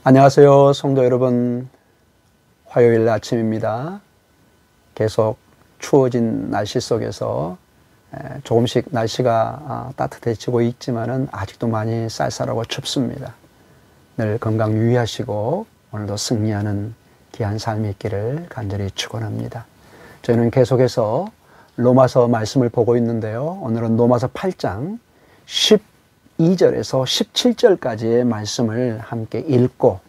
안녕하세요, 성도 여러분. 화요일 아침입니다. 계속 추워진 날씨 속에서 조금씩 날씨가 따뜻해지고 있지만은 아직도 많이 쌀쌀하고 춥습니다. 늘 건강 유의하시고 오늘도 승리하는 귀한 삶이 있기를 간절히 축원합니다. 저희는 계속해서 로마서 말씀을 보고 있는데요. 오늘은 로마서 8장 12절에서 17절까지의 말씀을 함께 읽고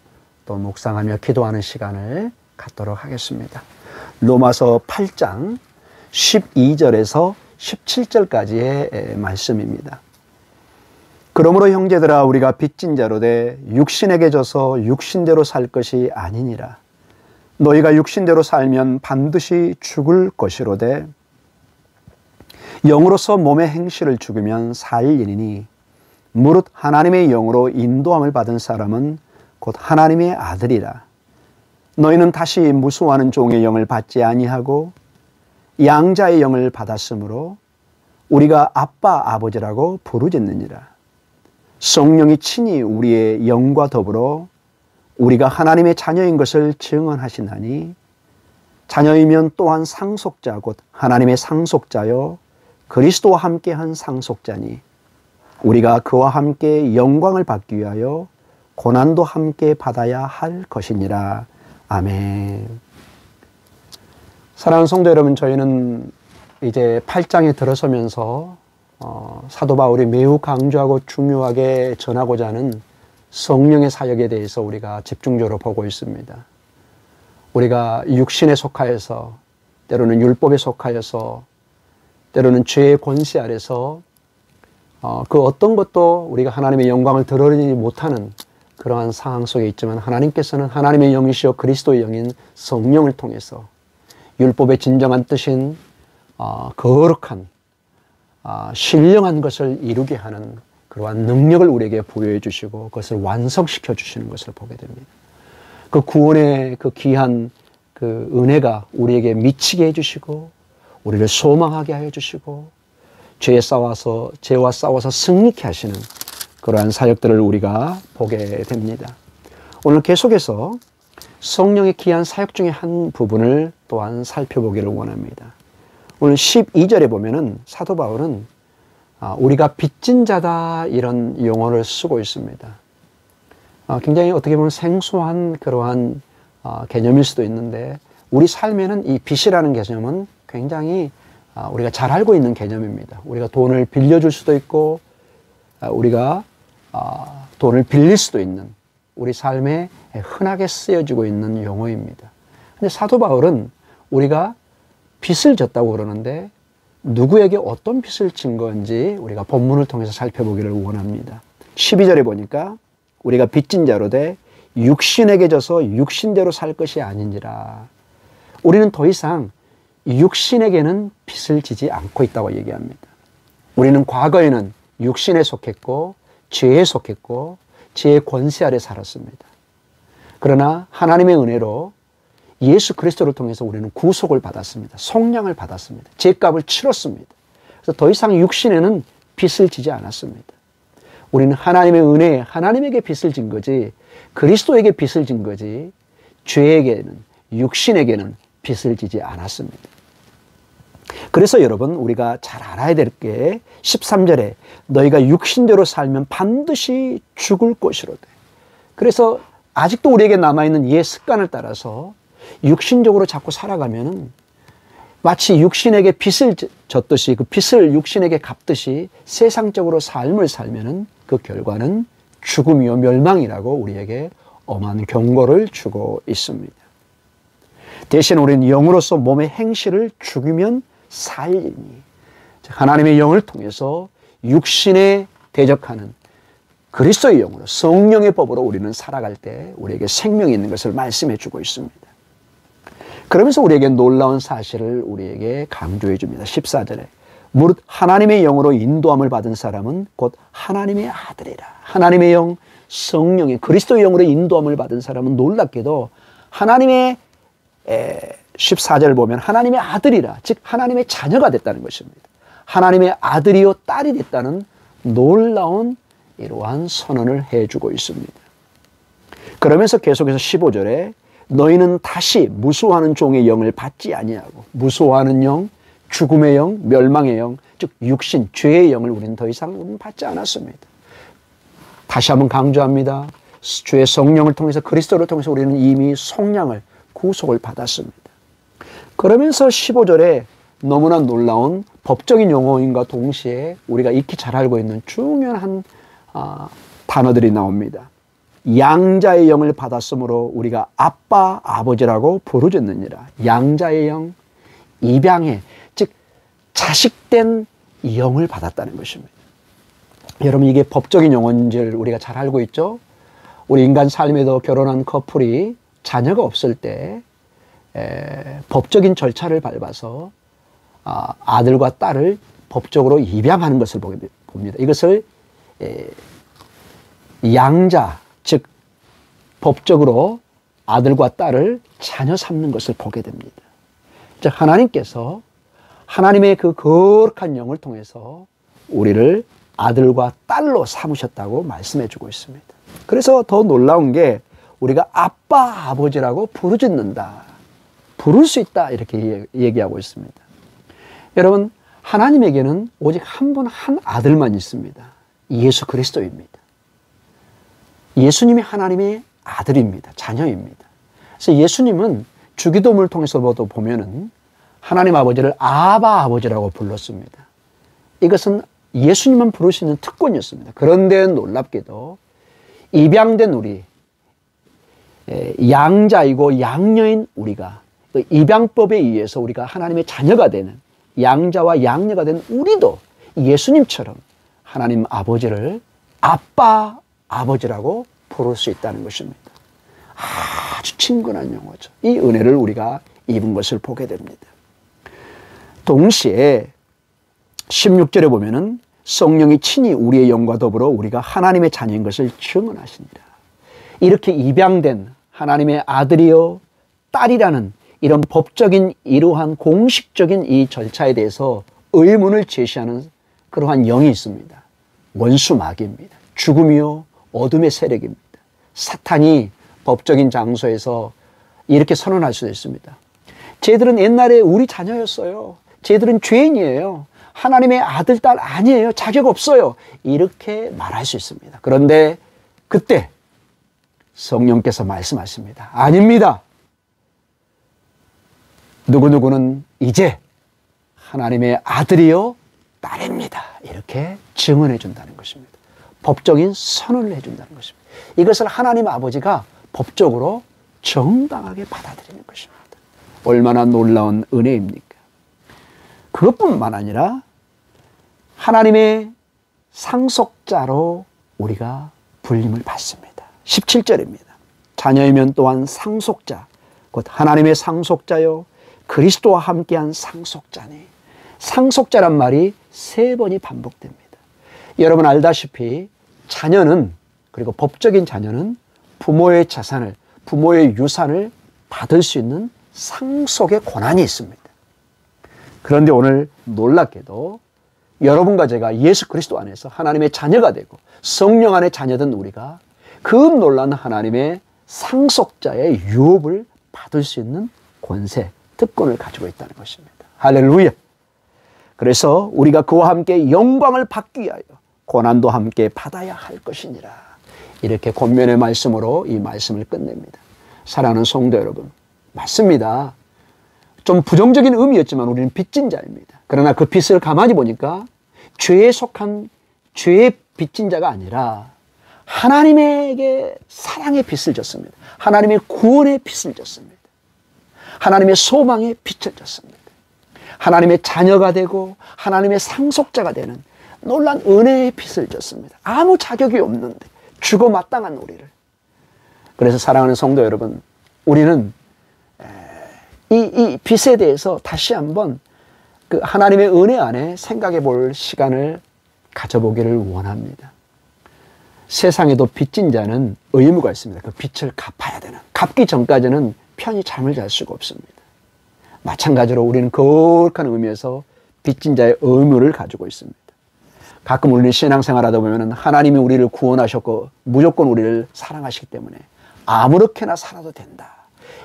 또 묵상하며 기도하는 시간을 갖도록 하겠습니다. 로마서 8장 12절에서 17절까지의 말씀입니다. 그러므로 형제들아, 우리가 빚진 자로 돼 육신에게 져서 육신대로 살 것이 아니니라. 너희가 육신대로 살면 반드시 죽을 것이로되 영으로서 몸의 행실을 죽이면 살 일이니 무릇 하나님의 영으로 인도함을 받은 사람은 곧 하나님의 아들이라. 너희는 다시 무수하는 종의 영을 받지 아니하고 양자의 영을 받았으므로 우리가 아빠 아버지라고 부르짖느니라. 성령이 친히 우리의 영과 더불어 우리가 하나님의 자녀인 것을 증언하시나니 자녀이면 또한 상속자 곧 하나님의 상속자요 그리스도와 함께한 상속자니 우리가 그와 함께 영광을 받기 위하여 고난도 함께 받아야 할 것이니라. 아멘. 사랑하는 성도 여러분, 저희는 이제 8장에 들어서면서 사도 바울이 매우 강조하고 중요하게 전하고자 하는 성령의 사역에 대해서 우리가 집중적으로 보고 있습니다. 우리가 육신에 속하여서, 때로는 율법에 속하여서, 때로는 죄의 권세 아래서 그 어떤 것도 우리가 하나님의 영광을 드러내지 못하는 그러한 상황 속에 있지만, 하나님께서는 하나님의 영이시여 그리스도의 영인 성령을 통해서 율법의 진정한 뜻인 거룩한 신령한 것을 이루게 하는 그러한 능력을 우리에게 부여해 주시고 그것을 완성시켜 주시는 것을 보게 됩니다. 그 구원의 그 귀한 그 은혜가 우리에게 미치게 해 주시고 우리를 소망하게 하여 주시고 죄와 싸워서 승리케 하시는 그러한 사역들을 우리가 보게 됩니다. 오늘 계속해서 성령의 귀한 사역 중에 한 부분을 또한 살펴보기를 원합니다. 오늘 12절에 보면은 사도 바울은 우리가 빚진 자다 이런 용어를 쓰고 있습니다. 굉장히 어떻게 보면 생소한 그러한 개념일 수도 있는데, 우리 삶에는 이 빚이라는 개념은 굉장히 우리가 잘 알고 있는 개념입니다. 우리가 돈을 빌려줄 수도 있고 우리가 돈을 빌릴 수도 있는 우리 삶에 흔하게 쓰여지고 있는 용어입니다. 근데 사도 바울은 우리가 빚을 졌다고 그러는데 누구에게 어떤 빚을 진 건지 우리가 본문을 통해서 살펴보기를 원합니다. 12절에 보니까 우리가 빚진 자로 돼 육신에게 져서 육신대로 살 것이 아닌지라. 우리는 더 이상 육신에게는 빚을 지지 않고 있다고 얘기합니다. 우리는 과거에는 육신에 속했고 죄에 속했고 죄의 권세 아래 살았습니다. 그러나 하나님의 은혜로 예수 그리스도를 통해서 우리는 구속을 받았습니다. 속량을 받았습니다. 죄값을 치렀습니다. 그래서 더 이상 육신에는 빚을 지지 않았습니다. 우리는 하나님의 은혜에 하나님에게 빚을 진 거지 그리스도에게 빚을 진 거지 죄에게는, 육신에게는 빚을 지지 않았습니다. 그래서 여러분, 우리가 잘 알아야 될 게 13절에 너희가 육신대로 살면 반드시 죽을 것이로되. 그래서 아직도 우리에게 남아있는 옛 습관을 따라서 육신적으로 자꾸 살아가면은 마치 육신에게 빚을 졌듯이 그 빚을 육신에게 갚듯이 세상적으로 삶을 살면은 그 결과는 죽음이요 멸망이라고 우리에게 엄한 경고를 주고 있습니다. 대신 우리는 영으로서 몸의 행실을 죽이면 살리니, 하나님의 영을 통해서 육신에 대적하는 그리스도의 영으로 성령의 법으로 우리는 살아갈 때 우리에게 생명이 있는 것을 말씀해 주고 있습니다. 그러면서 우리에게 놀라운 사실을 우리에게 강조해 줍니다. 14절에 무릇 하나님의 영으로 인도함을 받은 사람은 곧 하나님의 아들이라. 하나님의 영, 성령의 그리스도의 영으로 인도함을 받은 사람은 놀랍게도 하나님의 14절을 보면 하나님의 아들이라, 즉 하나님의 자녀가 됐다는 것입니다. 하나님의 아들이요 딸이 됐다는 놀라운 이러한 선언을 해주고 있습니다. 그러면서 계속해서 15절에 너희는 다시 무수하는 종의 영을 받지 아니하고, 무수하는 영, 죽음의 영, 멸망의 영, 즉 육신, 죄의 영을 우리는 더 이상 받지 않았습니다. 다시 한번 강조합니다. 주의 성령을 통해서, 그리스도를 통해서 우리는 이미 속량을, 구속을 받았습니다. 그러면서 15절에 너무나 놀라운 법적인 용어인과 동시에 우리가 익히 잘 알고 있는 중요한 단어들이 나옵니다. 양자의 영을 받았으므로 우리가 아빠, 아버지라고 부르짖느니라. 양자의 영, 입양의, 즉 자식된 영을 받았다는 것입니다. 여러분, 이게 법적인 용어인지를 우리가 잘 알고 있죠? 우리 인간 삶에도 결혼한 커플이 자녀가 없을 때 법적인 절차를 밟아서 아들과 딸을 법적으로 입양하는 것을 봅니다. 이것을 양자, 즉 법적으로 아들과 딸을 자녀 삼는 것을 보게 됩니다. 즉 하나님께서 하나님의 그 거룩한 영을 통해서 우리를 아들과 딸로 삼으셨다고 말씀해 주고 있습니다. 그래서 더 놀라운 게 우리가 아빠, 아버지라고 부르짖는다, 부를 수 있다, 이렇게 얘기하고 있습니다. 여러분, 하나님에게는 오직 한 분, 한 아들만 있습니다. 예수 그리스도입니다. 예수님이 하나님의 아들입니다. 자녀입니다. 그래서 예수님은 주기도문을 통해서도 보면은 하나님 아버지를 아바 아버지라고 불렀습니다. 이것은 예수님만 부를 수 있는 특권이었습니다. 그런데 놀랍게도 입양된 우리, 양자이고 양녀인 우리가, 입양법에 의해서 우리가 하나님의 자녀가 되는, 양자와 양녀가 된 우리도 예수님처럼 하나님 아버지를 아빠, 아버지라고 부를 수 있다는 것입니다. 아주 친근한 용어죠. 이 은혜를 우리가 입은 것을 보게 됩니다. 동시에 16절에 보면은 성령이 친히 우리의 영과 더불어 우리가 하나님의 자녀인 것을 증언하시니라. 이렇게 입양된 하나님의 아들이요 딸이라는 이런 법적인 이러한 공식적인 이 절차에 대해서 의문을 제시하는 그러한 영이 있습니다. 원수 마귀입니다. 죽음이요 어둠의 세력입니다. 사탄이 법적인 장소에서 이렇게 선언할 수도 있습니다. 쟤들은 옛날에 우리 자녀였어요. 쟤들은 죄인이에요. 하나님의 아들, 딸 아니에요. 자격 없어요. 이렇게 말할 수 있습니다. 그런데 그때 성령께서 말씀하십니다. 아닙니다. 누구누구는 이제 하나님의 아들이요 딸입니다. 이렇게 증언해 준다는 것입니다. 법적인 선언을 해준다는 것입니다. 이것을 하나님 아버지가 법적으로 정당하게 받아들이는 것입니다. 얼마나 놀라운 은혜입니까? 그것뿐만 아니라 하나님의 상속자로 우리가 불림을 받습니다. 17절입니다. 자녀이면 또한 상속자, 곧 하나님의 상속자요 그리스도와 함께한 상속자니. 상속자란 말이 3번이 반복됩니다. 여러분 알다시피 자녀는, 그리고 법적인 자녀는 부모의 자산을, 부모의 유산을 받을 수 있는 상속의 권한이 있습니다. 그런데 오늘 놀랍게도 여러분과 제가 예수 그리스도 안에서 하나님의 자녀가 되고 성령 안에 자녀된 우리가 그 놀라운 하나님의 상속자의 유업을 받을 수 있는 권세, 특권을 가지고 있다는 것입니다. 할렐루야! 그래서 우리가 그와 함께 영광을 받기 위하여 고난도 함께 받아야 할 것이니라. 이렇게 권면의 말씀으로 이 말씀을 끝냅니다. 사랑하는 성도 여러분, 맞습니다. 좀 부정적인 의미였지만 우리는 빚진 자입니다. 그러나 그 빚을 가만히 보니까 죄에 속한 죄의 빚진 자가 아니라 하나님에게 사랑의 빚을 졌습니다. 하나님의 구원의 빚을 졌습니다. 하나님의 소망의 빚을 졌습니다. 하나님의 자녀가 되고 하나님의 상속자가 되는 놀란 은혜의 빚을 졌습니다. 아무 자격이 없는데 죽어 마땅한 우리를. 그래서 사랑하는 성도 여러분, 우리는 이 빚에 대해서 다시 한번 그 하나님의 은혜 안에 생각해 볼 시간을 가져보기를 원합니다. 세상에도 빚진 자는 의무가 있습니다. 그 빚을 갚아야 되는. 갚기 전까지는 편히 잠을 잘 수가 없습니다. 마찬가지로 우리는 거룩한 의미에서 빚진 자의 의무를 가지고 있습니다. 가끔 우리는 신앙생활 하다 보면 하나님이 우리를 구원하셨고 무조건 우리를 사랑하시기 때문에 아무렇게나 살아도 된다.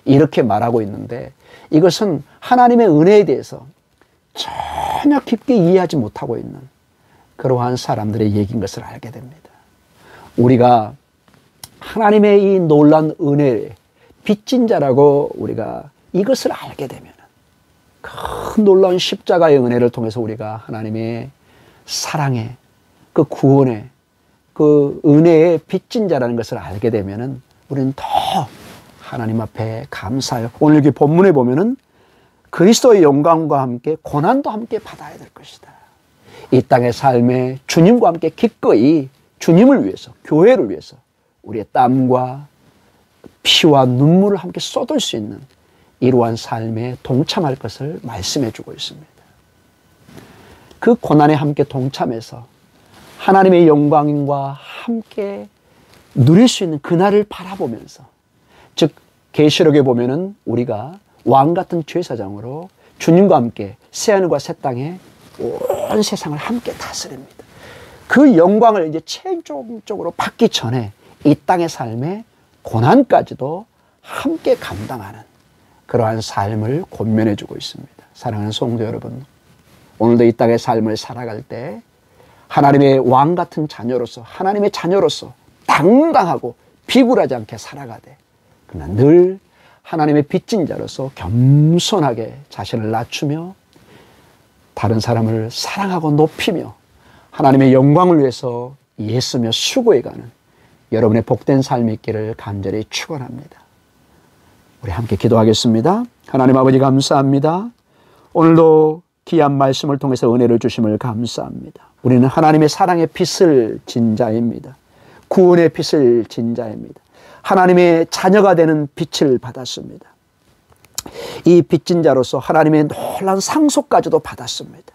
이렇게 말하고 있는데 이것은 하나님의 은혜에 대해서 전혀 깊게 이해하지 못하고 있는 그러한 사람들의 얘기인 것을 알게 됩니다. 우리가 하나님의 이 놀라운 은혜에 빚진 자라고 우리가 이것을 알게 되면 큰 놀라운 십자가의 은혜를 통해서 우리가 하나님의 사랑에 그 구원에 그 은혜에 빚진 자라는 것을 알게 되면 우리는 더 하나님 앞에 감사해요. 오늘 여기 본문에 보면은 그리스도의 영광과 함께 고난도 함께 받아야 될 것이다. 이 땅의 삶에 주님과 함께 기꺼이 주님을 위해서, 교회를 위해서 우리의 땀과 피와 눈물을 함께 쏟을 수 있는 이러한 삶에 동참할 것을 말씀해 주고 있습니다. 그 고난에 함께 동참해서 하나님의 영광과 함께 누릴 수 있는 그날을 바라보면서, 즉 계시록에 보면은 우리가 왕 같은 제사장으로 주님과 함께 새하늘과 새 땅에 온 세상을 함께 다스립니다. 그 영광을 이제 최종적으로 받기 전에 이 땅의 삶에 고난까지도 함께 감당하는 그러한 삶을 권면해 주고 있습니다. 사랑하는 성도 여러분, 오늘도 이 땅의 삶을 살아갈 때 하나님의 왕 같은 자녀로서, 하나님의 자녀로서 당당하고 비굴하지 않게 살아가되, 그러나 늘 하나님의 빚진 자로서 겸손하게 자신을 낮추며 다른 사람을 사랑하고 높이며 하나님의 영광을 위해서 애쓰며 수고해가는 여러분의 복된 삶이 있기를 간절히 축원합니다. 우리 함께 기도하겠습니다. 하나님 아버지 감사합니다. 오늘도 귀한 말씀을 통해서 은혜를 주심을 감사합니다. 우리는 하나님의 사랑의 빛을 진 자입니다. 구원의 빛을 진 자입니다. 하나님의 자녀가 되는 빛을 받았습니다. 이 빚진 자로서 하나님의 놀라운 상속까지도 받았습니다.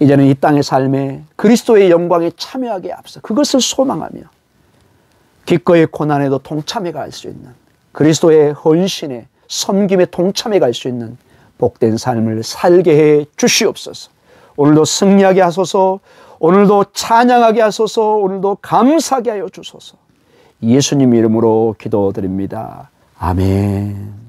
이제는 이 땅의 삶에 그리스도의 영광에 참여하기에 앞서 그것을 소망하며 기꺼이 고난에도 동참해 갈 수 있는, 그리스도의 헌신에 섬김에 동참해 갈 수 있는 복된 삶을 살게 해 주시옵소서. 오늘도 승리하게 하소서. 오늘도 찬양하게 하소서. 오늘도 감사하게 하여 주소서. 예수님 이름으로 기도드립니다. 아멘.